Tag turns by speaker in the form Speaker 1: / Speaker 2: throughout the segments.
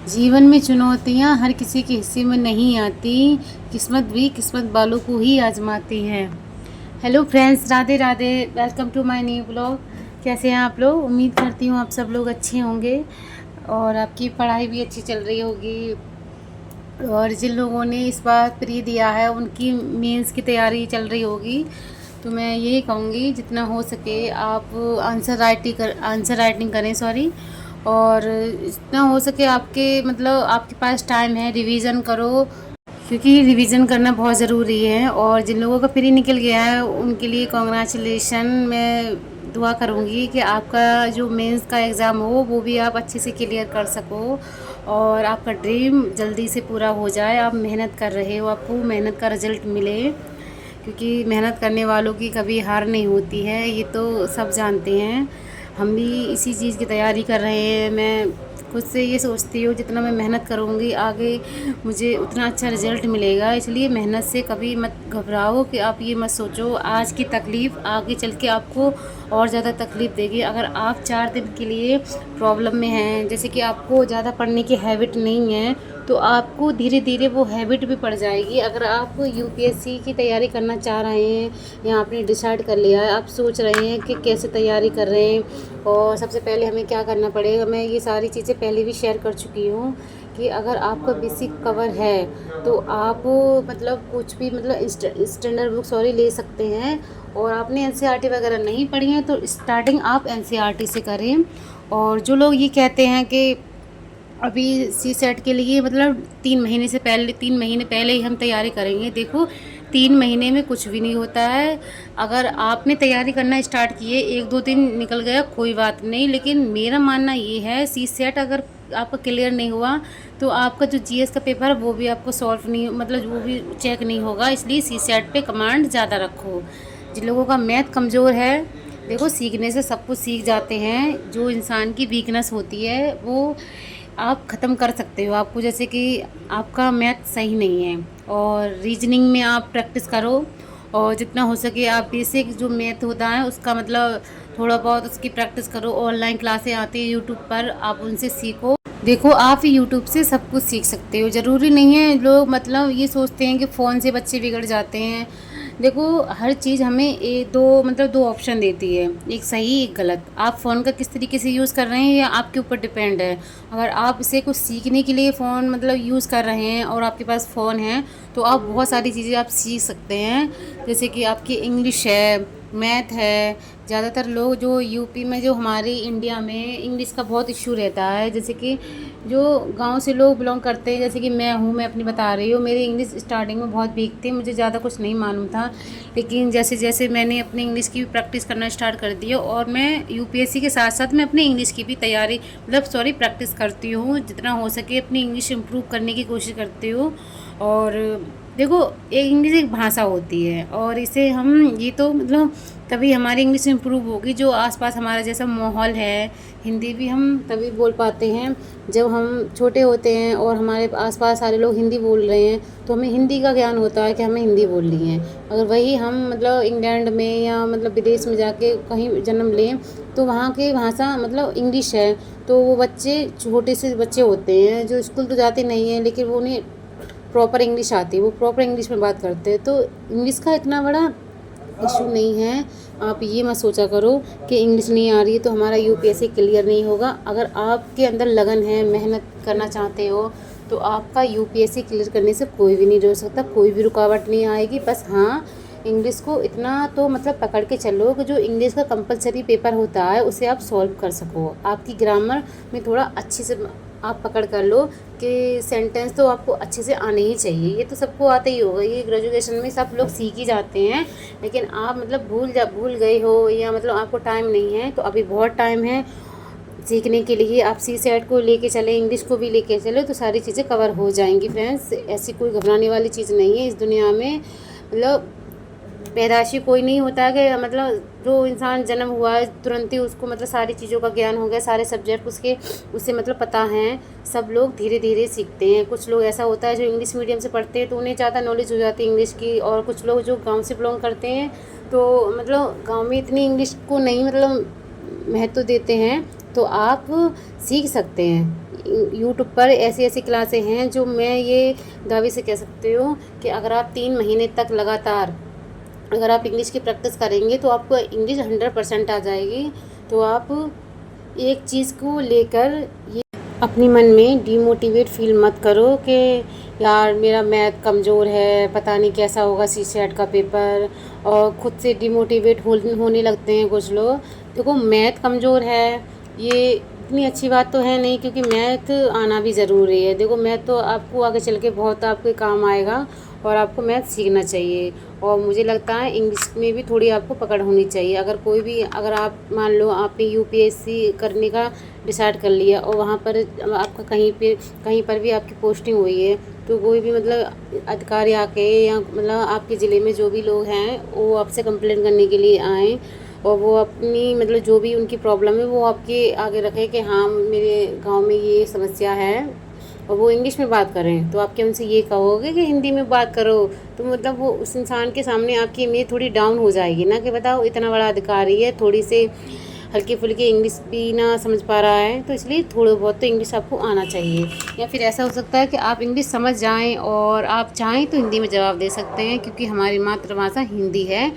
Speaker 1: जीवन में चुनौतियाँ हर किसी के हिस्से में नहीं आती, किस्मत भी किस्मत वालों को ही आजमाती है। Hello friends, Radhe Radhe. Welcome to my new blog. कैसे हैं आप लोग? उम्मीद करती हूँ आप सब लोग अच्छे होंगे और आपकी पढ़ाई भी अच्छी चल रही होगी। और जिन लोगों ने इस बार प्री दिया है उनकी मेंस की तैयारी चल रही होगी। तो मैं यही कहूँगी जितना हो सके आप आंसर राइटिंग करें, सॉरी। और जितना हो सके आपके पास टाइम है, रिवीजन करो, क्योंकि रिवीजन करना बहुत ज़रूरी है। और जिन लोगों का प्री निकल गया है उनके लिए कॉन्ग्रेचुलेशन। मैं दुआ करूँगी कि आपका जो मेंस का एग्ज़ाम हो वो भी आप अच्छे से क्लियर कर सको और आपका ड्रीम जल्दी से पूरा हो जाए। आप मेहनत कर रहे हो, आपको मेहनत का रिज़ल्ट मिले, क्योंकि मेहनत करने वालों की कभी हार नहीं होती है, ये तो सब जानते हैं। हम भी इसी चीज़ की तैयारी कर रहे हैं। मैं खुद से ये सोचती हूँ जितना मैं मेहनत करूँगी आगे मुझे उतना अच्छा रिज़ल्ट मिलेगा। इसलिए मेहनत से कभी मत घबराओ कि आप ये मत सोचो आज की तकलीफ़ आगे चल के आपको और ज़्यादा तकलीफ़ देगी। अगर आप 4 दिन के लिए प्रॉब्लम में हैं, जैसे कि आपको ज़्यादा पढ़ने की हैबिट नहीं है, तो आपको धीरे धीरे वो हैबिट भी पड़ जाएगी। अगर आप यूपीएससी की तैयारी करना चाह रहे हैं या आपने डिसाइड कर लिया है, आप सोच रहे हैं कि कैसे तैयारी कर रहे हैं और सबसे पहले हमें क्या करना पड़ेगा, मैं ये सारी चीज़ें पहले भी शेयर कर चुकी हूँ कि अगर आपका बेसिक कवर है तो आप कुछ भी स्टैंडर्ड बुक सॉरी ले सकते हैं। और आपने एनसीईआरटी वगैरह नहीं पढ़ी है तो स्टार्टिंग आप एनसीईआरटी से करें। और जो लोग ये कहते हैं कि अभी सी सेट के लिए 3 महीने पहले ही हम तैयारी करेंगे, देखो 3 महीने में कुछ भी नहीं होता है। अगर आपने तैयारी करना स्टार्ट किए 1-2 दिन निकल गया कोई बात नहीं, लेकिन मेरा मानना ये है सी सेट अगर आपका क्लियर नहीं हुआ तो आपका जो जीएस का पेपर है वो भी आपको सॉल्व नहीं वो भी चेक नहीं होगा। इसलिए सी सेट पे कमांड ज़्यादा रखो। जिन लोगों का मैथ कमज़ोर है, देखो सीखने से सब कुछ सीख जाते हैं। जो इंसान की वीकनेस होती है वो आप ख़त्म कर सकते हो। आपको जैसे कि आपका मैथ सही नहीं है और रीजनिंग में आप प्रैक्टिस करो और जितना हो सके आप बेसिक जो मैथ होता है उसका थोड़ा बहुत उसकी प्रैक्टिस करो। ऑनलाइन क्लासें आती है यूट्यूब पर, आप उनसे सीखो। देखो आप यूट्यूब से सब कुछ सीख सकते हो, ज़रूरी नहीं है। लोग ये सोचते हैं कि फ़ोन से बच्चे बिगड़ जाते हैं। देखो हर चीज़ हमें दो ऑप्शन देती है, एक सही एक गलत। आप फ़ोन का किस तरीके से यूज़ कर रहे हैं या आपके ऊपर डिपेंड है। अगर आप इसे कुछ सीखने के लिए फ़ोन यूज़ कर रहे हैं और आपके पास फ़ोन है तो आप बहुत सारी चीज़ें आप सीख सकते हैं। जैसे कि आपकी इंग्लिश है, मैथ है। ज़्यादातर लोग जो यूपी में, जो हमारे इंडिया में इंग्लिश का बहुत इशू रहता है। जैसे कि जो गांव से लोग बिलोंग करते हैं, जैसे कि मैं अपनी बता रही हूँ, मेरी इंग्लिश स्टार्टिंग में बहुत वीक थी, मुझे ज़्यादा कुछ नहीं मालूम था। लेकिन जैसे जैसे मैंने अपनी इंग्लिश की भी प्रैक्टिस करना स्टार्ट कर दी है और मैं यूपीएससी के साथ साथ मैं अपनी इंग्लिश की भी तैयारी प्रैक्टिस करती हूँ। जितना हो सके अपनी इंग्लिश इम्प्रूव करने की कोशिश करती हूँ। और देखो एक इंग्लिश एक भाषा होती है और इसे हम ये तो तभी हमारी इंग्लिश इम्प्रूव होगी जो आसपास हमारा जैसा माहौल है। हिंदी भी हम तभी बोल पाते हैं जब हम छोटे होते हैं और हमारे आसपास सारे लोग हिंदी बोल रहे हैं तो हमें हिंदी का ज्ञान होता है कि हमें हिंदी बोलनी है। अगर वही हम इंग्लैंड में या विदेश में जाके कहीं जन्म लें तो वहाँ की भाषा इंग्लिश है। तो वो बच्चे, छोटे से बच्चे होते हैं जो स्कूल तो जाते नहीं हैं लेकिन वो उन्हें प्रॉपर इंग्लिश आती है, वो प्रॉपर इंग्लिश में बात करते हैं। तो इंग्लिश का इतना बड़ा इशू नहीं है। आप ये मत सोचा करो कि इंग्लिश नहीं आ रही है तो हमारा यूपीएससी क्लियर नहीं होगा। अगर आपके अंदर लगन है, मेहनत करना चाहते हो तो आपका यूपीएससी क्लियर करने से कोई भी नहीं रोक सकता, कोई भी रुकावट नहीं आएगी। बस हाँ, इंग्लिश को इतना तो पकड़ के चलो कि जो इंग्लिश का कंपलसरी पेपर होता है उसे आप सॉल्व कर सको। आपकी ग्रामर में थोड़ा अच्छे से आप पकड़ कर लो कि सेंटेंस तो आपको अच्छे से आने ही चाहिए। ये तो सबको आते ही होगा, ये ग्रेजुएशन में सब लोग सीख ही जाते हैं। लेकिन आप भूल गए हो या आपको टाइम नहीं है तो अभी बहुत टाइम है सीखने के लिए। आप सी सेट को लेके चले, इंग्लिश को भी लेके चले तो सारी चीज़ें कवर हो जाएंगी। फ्रेंड्स, ऐसी कोई घबराने वाली चीज़ नहीं है इस दुनिया में। पैदाशी कोई नहीं होता कि जो इंसान जन्म हुआ है तुरंत ही उसको सारी चीज़ों का ज्ञान हो गया, सारे सब्जेक्ट उससे पता हैं। सब लोग धीरे धीरे सीखते हैं। कुछ लोग ऐसा होता है जो इंग्लिश मीडियम से पढ़ते हैं तो उन्हें ज़्यादा नॉलेज हो जाती है इंग्लिश की, और कुछ लोग जो गांव से बिलोंग करते हैं तो गांव में इतनी इंग्लिश को नहीं महत्व देते हैं। तो आप सीख सकते हैं। यूट्यूब पर ऐसी ऐसी क्लासें हैं जो मैं ये दावे से कह सकती हूँ कि अगर आप 3 महीने तक लगातार अगर आप इंग्लिश की प्रैक्टिस करेंगे तो आपको इंग्लिश 100% आ जाएगी। तो आप एक चीज़ को लेकर ये अपनी मन में डीमोटिवेट फील मत करो कि यार मेरा मैथ कमज़ोर है, पता नहीं कैसा होगा सीसेट का पेपर, और ख़ुद से डीमोटिवेट होने लगते हैं कुछ लोग। देखो, मैथ कमज़ोर है ये इतनी अच्छी बात तो है नहीं, क्योंकि मैथ आना भी ज़रूरी है। देखो, मैथ तो आपको आगे चल के बहुत आपके काम आएगा और आपको मैथ सीखना चाहिए। और मुझे लगता है इंग्लिश में भी थोड़ी आपको पकड़ होनी चाहिए। अगर आप मान लो आपने यूपीएससी करने का डिसाइड कर लिया और वहाँ पर आपका कहीं पर भी आपकी पोस्टिंग हुई है, तो कोई भी मतलब अधिकारी आके या मतलब आपके ज़िले में जो भी लोग हैं वो आपसे कंप्लेंट करने के लिए आएँ और वो अपनी मतलब जो भी उनकी प्रॉब्लम है वो आपके आगे रखें कि हाँ मेरे गांव में ये समस्या है, और वो इंग्लिश में बात करें, तो आप क्या उनसे ये कहोगे कि हिंदी में बात करो? तो मतलब वो उस इंसान के सामने आपकी इमेज थोड़ी डाउन हो जाएगी ना, कि बताओ इतना बड़ा अधिकारी है, थोड़ी से हल्की फुल्की इंग्लिश भी ना समझ पा रहा है। तो इसलिए थोड़ा बहुत तो इंग्लिश आपको आना चाहिए। या फिर ऐसा हो सकता है कि आप इंग्लिश समझ जाएं और आप चाहें तो हिंदी में जवाब दे सकते हैं, क्योंकि हमारी मातृभाषा हिंदी है।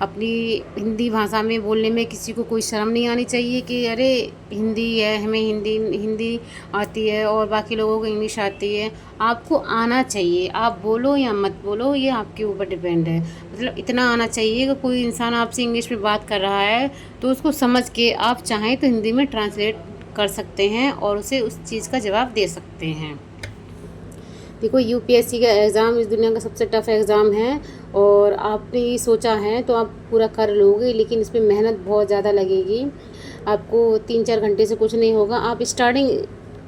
Speaker 1: अपनी हिंदी भाषा में बोलने में किसी को कोई शर्म नहीं आनी चाहिए कि अरे हिंदी है, हमें हिंदी आती है और बाकी लोगों को इंग्लिश आती है। आपको आना चाहिए, आप बोलो या मत बोलो ये आपके ऊपर डिपेंड है। मतलब इतना आना चाहिए कि कोई इंसान आपसे इंग्लिश में बात कर रहा है तो उसको समझ के आप चाहें तो हिंदी में ट्रांसलेट कर सकते हैं और उसे उस चीज़ का जवाब दे सकते हैं। देखो, यूपीएससी का एग्ज़ाम इस दुनिया का सबसे टफ़ एग्ज़ाम है और आपने ये सोचा है तो आप पूरा कर लोगे, लेकिन इसमें मेहनत बहुत ज़्यादा लगेगी। आपको 3-4 घंटे से कुछ नहीं होगा। आप स्टार्टिंग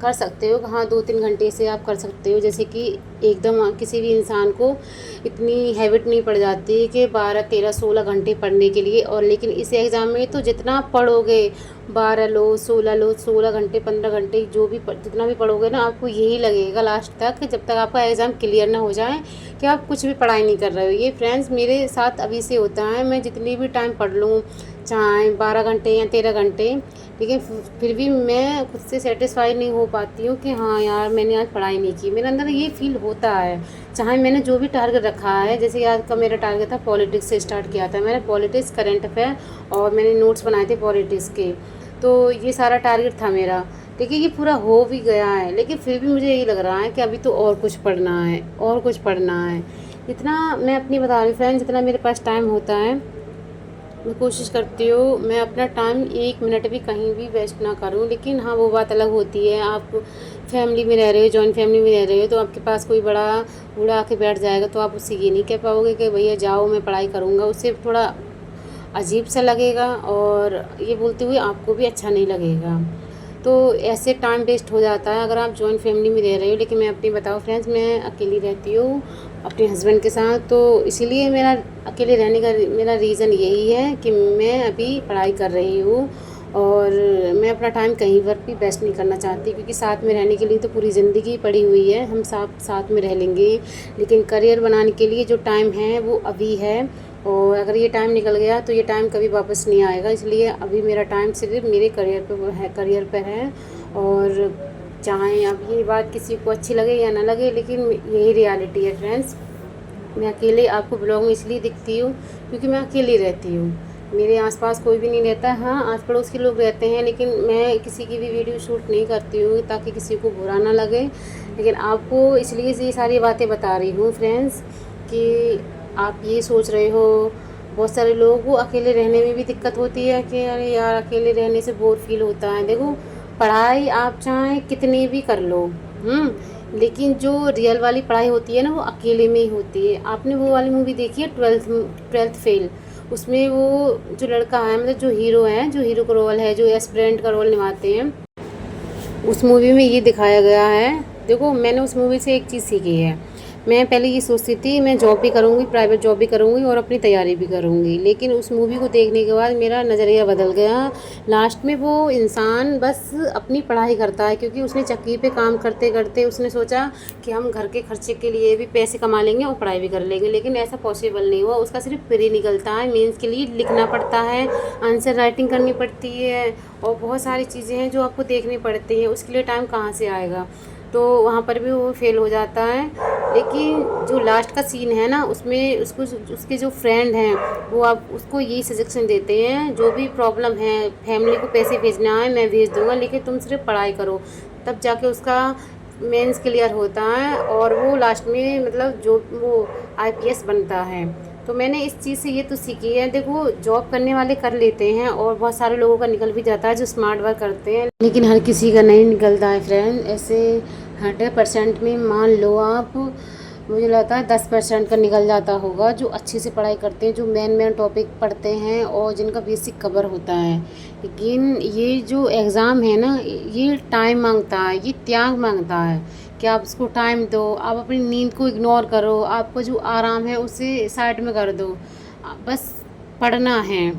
Speaker 1: कर सकते हो, हाँ 2-3 घंटे से आप कर सकते हो। जैसे कि एकदम किसी भी इंसान को इतनी हैबिट नहीं पड़ जाती कि 12-13-16 घंटे पढ़ने के लिए। और लेकिन इस एग्ज़ाम में तो जितना आप पढ़ोगे 12 लो 16 घंटे 15 घंटे जितना भी पढ़ोगे ना, आपको यही लगेगा लास्ट तक, जब तक आपका एग्ज़ाम क्लियर ना हो जाए, कि आप कुछ भी पढ़ाई नहीं कर रहे हो। ये फ्रेंड्स मेरे साथ अभी से होता है। मैं जितनी भी टाइम पढ़ लूँ, चाहे 12 घंटे या 13 घंटे, लेकिन फिर भी मैं खुद से सेटिस्फाई नहीं हो पाती हूँ कि हाँ यार मैंने आज पढ़ाई नहीं की। मेरे अंदर ये फील होता है, चाहे मैंने जो भी टारगेट रखा है। जैसे आज का मेरा टारगेट था पॉलिटिक्स से स्टार्ट किया था मैंने, पॉलिटिक्स करंट अफेयर, और मैंने नोट्स बनाए थे पॉलिटिक्स के। तो ये सारा टारगेट था मेरा। देखिए, ये पूरा हो भी गया है, लेकिन फिर भी मुझे यही लग रहा है कि अभी तो और कुछ पढ़ना है, और कुछ पढ़ना है। जितना मैं अपनी बता रही हूँ फ्रेंड, जितना मेरे पास टाइम होता है मैं कोशिश करती हूँ मैं अपना टाइम 1 मिनट भी कहीं भी वेस्ट ना करूँ। लेकिन हाँ, वो बात अलग होती है, आप फैमिली में रह रहे हो, जॉइंट फैमिली में रह रहे हो, तो आपके पास कोई बूढ़ा आके बैठ जाएगा तो आप उससे ये नहीं कह पाओगे कि भैया जाओ मैं पढ़ाई करूँगा। उससे थोड़ा अजीब सा लगेगा और ये बोलते हुए आपको भी अच्छा नहीं लगेगा। तो ऐसे टाइम वेस्ट हो जाता है अगर आप जॉइंट फैमिली में रह रहे हो। लेकिन मैं अपनी बताऊँ फ्रेंड्स, मैं अकेली रहती हूँ अपने हस्बैंड के साथ, तो इसीलिए मेरा अकेले रहने का मेरा रीज़न यही है कि मैं अभी पढ़ाई कर रही हूँ और मैं अपना टाइम कहीं पर भी वेस्ट नहीं करना चाहती, क्योंकि साथ में रहने के लिए तो पूरी ज़िंदगी पड़ी हुई है, हम साथ में रह लेंगे। लेकिन करियर बनाने के लिए जो टाइम है वो अभी है, और अगर ये टाइम निकल गया तो ये टाइम कभी वापस नहीं आएगा। इसलिए अभी मेरा टाइम सिर्फ मेरे करियर पर है। और चाहे अब ये बात किसी को अच्छी लगे या ना लगे, लेकिन यही रियलिटी है फ्रेंड्स। मैं अकेले आपको ब्लॉग में इसलिए दिखती हूँ क्योंकि मैं अकेली रहती हूँ, मेरे आसपास कोई भी नहीं रहता। हाँ, आस पड़ोस के लोग रहते हैं, लेकिन मैं किसी की भी वीडियो शूट नहीं करती हूँ ताकि किसी को बुरा ना लगे। लेकिन आपको इसलिए ये सारी बातें बता रही हूँ फ्रेंड्स कि आप ये सोच रहे हो, बहुत सारे लोगों को अकेले रहने में भी दिक्कत होती है कि अरे यार अकेले रहने से बोर फील होता है। देखो, पढ़ाई आप चाहें कितनी भी कर लो, लेकिन जो रियल वाली पढ़ाई होती है ना वो अकेले में ही होती है। आपने वो वाली मूवी देखी है ट्वेल्थ फेल? उसमें वो जो लड़का है, मतलब जो हीरो है, जो हीरो का रोल है, जो एस्पिरेंट का रोल निभाते हैं, उस मूवी में ये दिखाया गया है। देखो, मैंने उस मूवी से एक चीज़ सीखी है। मैं पहले ये सोचती थी मैं जॉब भी करूँगी, प्राइवेट जॉब भी करूँगी और अपनी तैयारी भी करूँगी, लेकिन उस मूवी को देखने के बाद मेरा नज़रिया बदल गया। लास्ट में वो इंसान बस अपनी पढ़ाई करता है, क्योंकि उसने चक्की पे काम करते करते उसने सोचा कि हम घर के खर्चे के लिए भी पैसे कमा लेंगे और पढ़ाई भी कर लेंगे, लेकिन ऐसा पॉसिबल नहीं हुआ। उसका सिर्फ प्री निकलता है, मेंस के लिए लिखना पड़ता है, आंसर राइटिंग करनी पड़ती है और बहुत सारी चीज़ें हैं जो आपको देखनी पड़ती हैं। उसके लिए टाइम कहाँ से आएगा, तो वहाँ पर भी वो फेल हो जाता है। लेकिन जो लास्ट का सीन है ना, उसमें उसको उसके जो फ्रेंड हैं वो आप उसको यही सजेशन देते हैं, जो भी प्रॉब्लम है, फैमिली को पैसे भेजना है मैं भेज दूँगा, लेकिन तुम सिर्फ पढ़ाई करो, तब जाके उसका मेंस क्लियर होता है और वो लास्ट में मतलब जो वो आईपीएस बनता है। तो मैंने इस चीज़ से ये तो सीखी है, देखो जॉब करने वाले कर लेते हैं और बहुत सारे लोगों का निकल भी जाता है जो स्मार्ट वर्क करते हैं, लेकिन हर किसी का नहीं निकलता है फ्रेंड। ऐसे 100% में मान लो आप, मुझे लगता है 10% का निकल जाता होगा जो अच्छे से पढ़ाई करते हैं, जो मेन टॉपिक पढ़ते हैं और जिनका बेसिक कवर होता है। लेकिन ये जो एग्ज़ाम है ना, ये टाइम मांगता है, ये त्याग मांगता है कि आप उसको टाइम दो, आप अपनी नींद को इग्नोर करो, आपको जो आराम है उसे साइड में कर दो। बस पढ़ना है,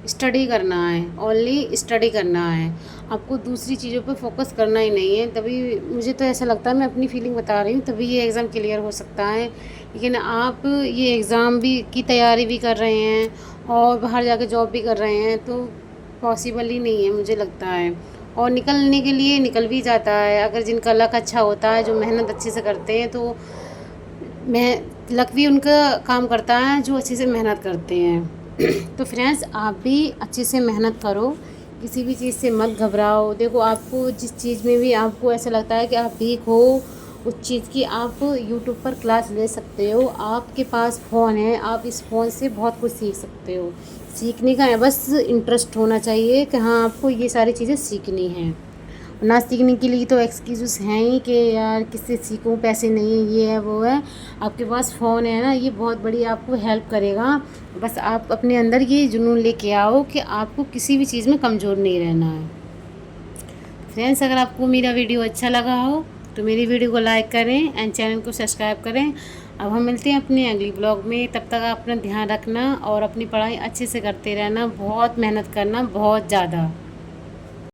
Speaker 1: स्टडी करना है, ओनली स्टडी करना है, आपको दूसरी चीज़ों पे फोकस करना ही नहीं है। तभी मुझे तो ऐसा लगता है, मैं अपनी फीलिंग बता रही हूँ, तभी ये एग्ज़ाम क्लियर हो सकता है। लेकिन आप ये एग्ज़ाम भी की तैयारी भी कर रहे हैं और बाहर जाके जॉब भी कर रहे हैं, तो पॉसिबल ही नहीं है मुझे लगता है। और निकलने के लिए निकल भी जाता है, अगर जिनका लक अच्छा होता है, जो मेहनत अच्छे से करते हैं, तो मैं लक भी उनका काम करता है जो अच्छे से मेहनत करते हैं। तो फ्रेंड्स, आप भी अच्छे से मेहनत करो, किसी भी चीज़ से मत घबराओ। देखो, आपको जिस चीज़ में भी आपको ऐसा लगता है कि आप वीक हो उस चीज़ की, आप यूट्यूब पर क्लास ले सकते हो। आपके पास फ़ोन है, आप इस फ़ोन से बहुत कुछ सीख सकते हो। सीखने का बस इंटरेस्ट होना चाहिए कि हाँ आपको ये सारी चीज़ें सीखनी हैं। ना सीखने के लिए तो एक्सक्यूज़ हैं ही कि यार किससे सीखूं, पैसे नहीं है, ये है वो है। आपके पास फ़ोन है ना, ये बहुत बड़ी आपको हेल्प करेगा। बस आप अपने अंदर ये जुनून लेके आओ कि आपको किसी भी चीज़ में कमज़ोर नहीं रहना है। फ्रेंड्स, अगर आपको मेरा वीडियो अच्छा लगा हो तो मेरी वीडियो को लाइक करें एंड चैनल को सब्सक्राइब करें। अब हम मिलते हैं अपने अगली ब्लॉग में, तब तक आप अपना ध्यान रखना और अपनी पढ़ाई अच्छे से करते रहना, बहुत मेहनत करना, बहुत ज़्यादा।